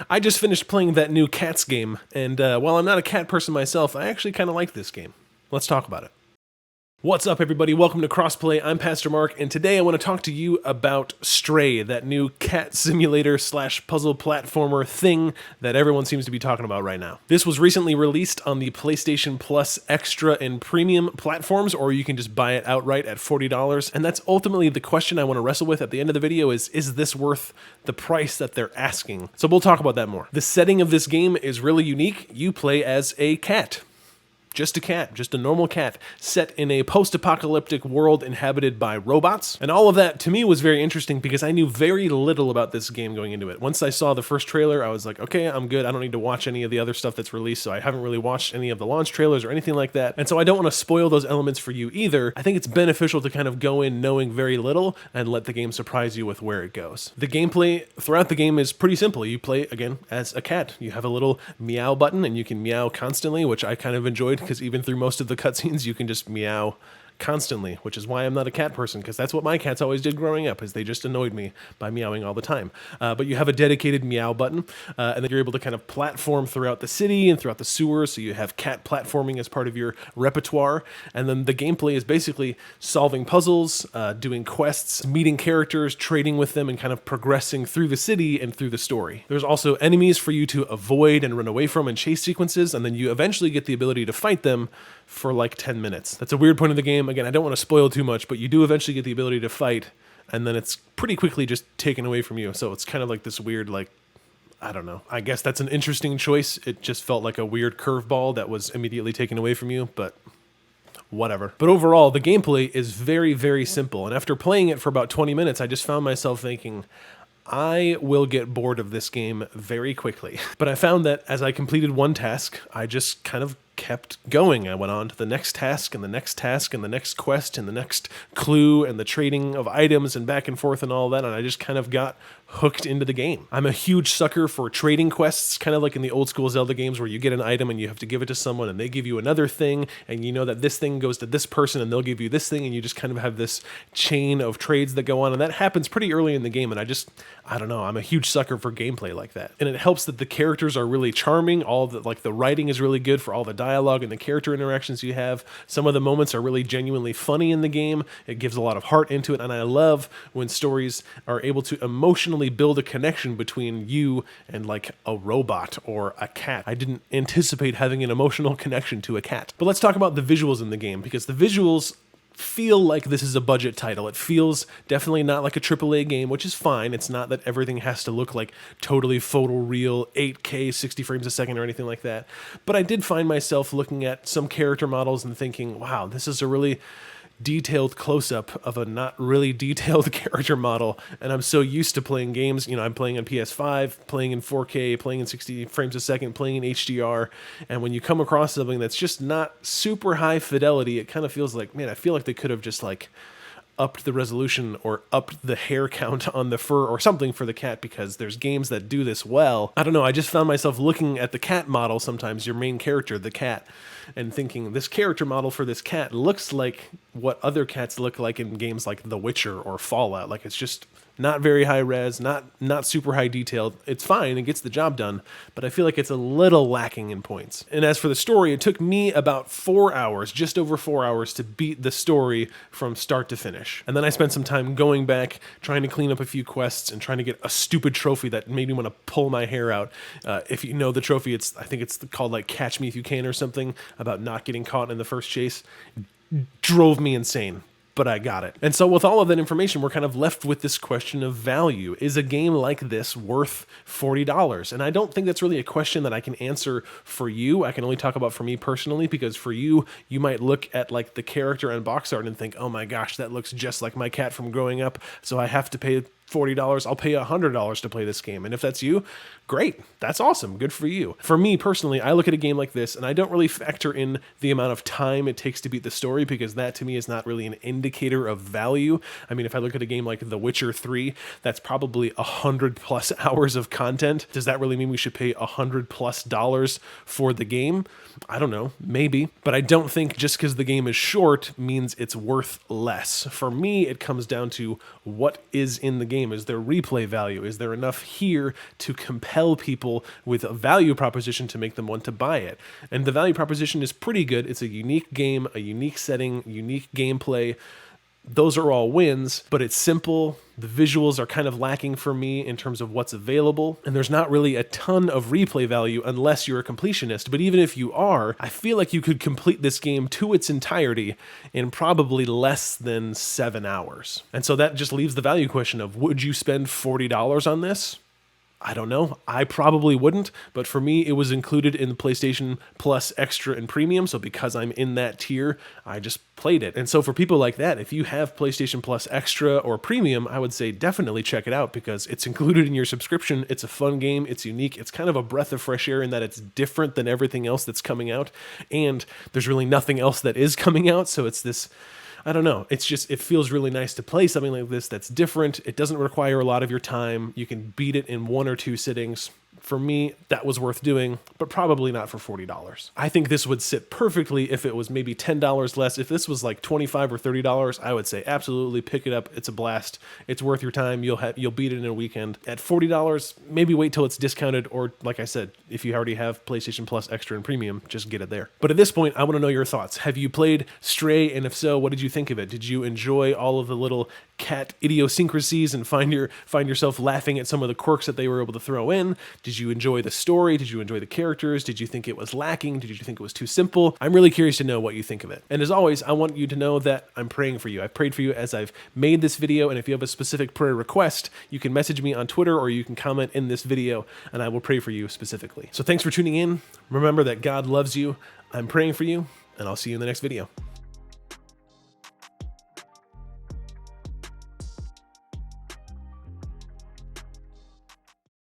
I just finished playing that new Cats game, and while I'm not a cat person myself, I actually kind of like this game. Let's talk about it. What's up, everybody? Welcome to Crossplay. I'm Pastor Mark, and today I want to talk to you about Stray, that new cat simulator slash puzzle platformer thing that everyone seems to be talking about right now. This was recently released on the PlayStation Plus Extra and Premium platforms, or you can just buy it outright at $40, and that's ultimately the question I want to wrestle with at the end of the video is this worth the price that they're asking? So we'll talk about that more. The setting of this game is really unique. You play as a cat. Just a cat, just a normal cat, set in a post-apocalyptic world inhabited by robots. And all of that, to me, was very interesting because I knew very little about this game going into it. Once I saw the first trailer, I was like, okay, I'm good. I don't need to watch any of the other stuff that's released, so I haven't really watched any of the launch trailers or anything like that. And so I don't want to spoil those elements for you either. I think it's beneficial to kind of go in knowing very little and let the game surprise you with where it goes. The gameplay throughout the game is pretty simple. You play, again, as a cat. You have a little meow button, and you can meow constantly, which I kind of enjoyed, because even through most of the cutscenes, you can just meow constantly, which is why I'm not a cat person, because that's what my cats always did growing up, is they just annoyed me by meowing all the time. But you have a dedicated meow button, and then you're able to kind of platform throughout the city and throughout the sewers, so you have cat platforming as part of your repertoire, and then the gameplay is basically solving puzzles, doing quests, meeting characters, trading with them, and kind of progressing through the city and through the story. There's also enemies for you to avoid and run away from in chase sequences, and then you eventually get the ability to fight them for like 10 minutes. That's a weird point of the game. Again, I don't want to spoil too much, but you do eventually get the ability to fight, and then it's pretty quickly just taken away from you. So it's kind of like this weird, like, I don't know. I guess that's an interesting choice. It just felt like a weird curveball that was immediately taken away from you, but whatever. But overall, the gameplay is very, very simple. And after playing it for about 20 minutes, I just found myself thinking, I will get bored of this game very quickly. But I found that as I completed one task, I just kind of kept going. I went on to the next task and the next task and the next quest and the next clue and the trading of items and back and forth and all that, and I just kind of got hooked into the game. I'm a huge sucker for trading quests, kind of like in the old school Zelda games where you get an item and you have to give it to someone and they give you another thing, and you know that this thing goes to this person and they'll give you this thing, and you just kind of have this chain of trades that go on, and that happens pretty early in the game, and I don't know, I'm a huge sucker for gameplay like that. And it helps that the characters are really charming, the writing is really good for all the dialogue and the character interactions you have. Some of the moments are really genuinely funny in the game. It gives a lot of heart into it, and I love when stories are able to emotionally build a connection between you and like a robot or a cat. I didn't anticipate having an emotional connection to a cat. But let's talk about the visuals in the game, because the visuals feel like this is a budget title. It feels definitely not like a AAA game, which is fine. It's not that everything has to look like totally photoreal 8K 60 frames a second or anything like that. But I did find myself looking at some character models and thinking, wow, this is a really detailed close-up of a not really detailed character model, and I'm so used to playing games, I'm playing on PS5, playing in 4K, playing in 60 frames a second, playing in HDR, and when you come across something that's just not super high fidelity, it kind of feels like, man, I feel like they could have just like upped the resolution or upped the hair count on the fur or something for the cat, because there's games that do this well. I don't know, I just found myself looking at the cat model sometimes, your main character, the cat, and thinking, this character model for this cat looks like what other cats look like in games like The Witcher or Fallout. Like, it's just not very high res, not super high detailed. It's fine, it gets the job done, but I feel like it's a little lacking in points. And as for the story, it took me about 4 hours, just over 4 hours, to beat the story from start to finish. And then I spent some time going back, trying to clean up a few quests and trying to get a stupid trophy that made me want to pull my hair out. If you know the trophy, I think it's called like Catch Me If You Can or something, about not getting caught in the first chase. Drove me insane, but I got it. And so with all of that information, we're kind of left with this question of value. Is a game like this worth $40? And I don't think that's really a question that I can answer for you. I can only talk about for me personally, because for you, you might look at like the character and box art and think, oh my gosh, that looks just like my cat from growing up, so I have to pay $40, I'll pay $100 to play this game. And if that's you, great. That's awesome. Good for you. For me personally, I look at a game like this and I don't really factor in the amount of time it takes to beat the story, because that to me is not really an indicator of value. I mean, if I look at a game like The Witcher 3, that's probably 100+ hours of content. Does that really mean we should pay $100+ for the game? I don't know, maybe. But I don't think just because the game is short means it's worth less. For me, it comes down to what is in the game game? Is there replay value? Is there enough here to compel people with a value proposition to make them want to buy it? And the value proposition is pretty good. It's a unique game, a unique setting, unique gameplay. Those are all wins, but it's simple. The visuals are kind of lacking for me in terms of what's available, and there's not really a ton of replay value unless you're a completionist. But even if you are, I feel like you could complete this game to its entirety in probably less than 7 hours. And so that just leaves the value question of, would you spend $40 on this? I don't know. I probably wouldn't, but for me, it was included in the PlayStation Plus Extra and Premium, so because I'm in that tier, I just played it. And so for people like that, if you have PlayStation Plus Extra or Premium, I would say definitely check it out because it's included in your subscription. It's a fun game. It's unique. It's kind of a breath of fresh air in that it's different than everything else that's coming out, and there's really nothing else that is coming out, so it's this... I don't know. It's just, it feels really nice to play something like this that's different. It doesn't require a lot of your time. You can beat it in 1 or 2 sittings. For me, that was worth doing, but probably not for $40. I think this would sit perfectly if it was maybe $10 less. If this was like $25 or $30, I would say absolutely pick it up. It's a blast. It's worth your time. You'll beat it in a weekend. At $40, maybe wait till it's discounted, or like I said, if you already have PlayStation Plus Extra and Premium, just get it there. But at this point, I want to know your thoughts. Have you played Stray, and if so, what did you think of it? Did you enjoy all of the little cat idiosyncrasies and find yourself laughing at some of the quirks that they were able to throw in? Did you enjoy the story? Did you enjoy the characters? Did you think it was lacking? Did you think it was too simple? I'm really curious to know what you think of it. And as always, I want you to know that I'm praying for you. I've prayed for you as I've made this video, and if you have a specific prayer request, you can message me on Twitter or you can comment in this video, and I will pray for you specifically. So thanks for tuning in. Remember that God loves you. I'm praying for you, and I'll see you in the next video.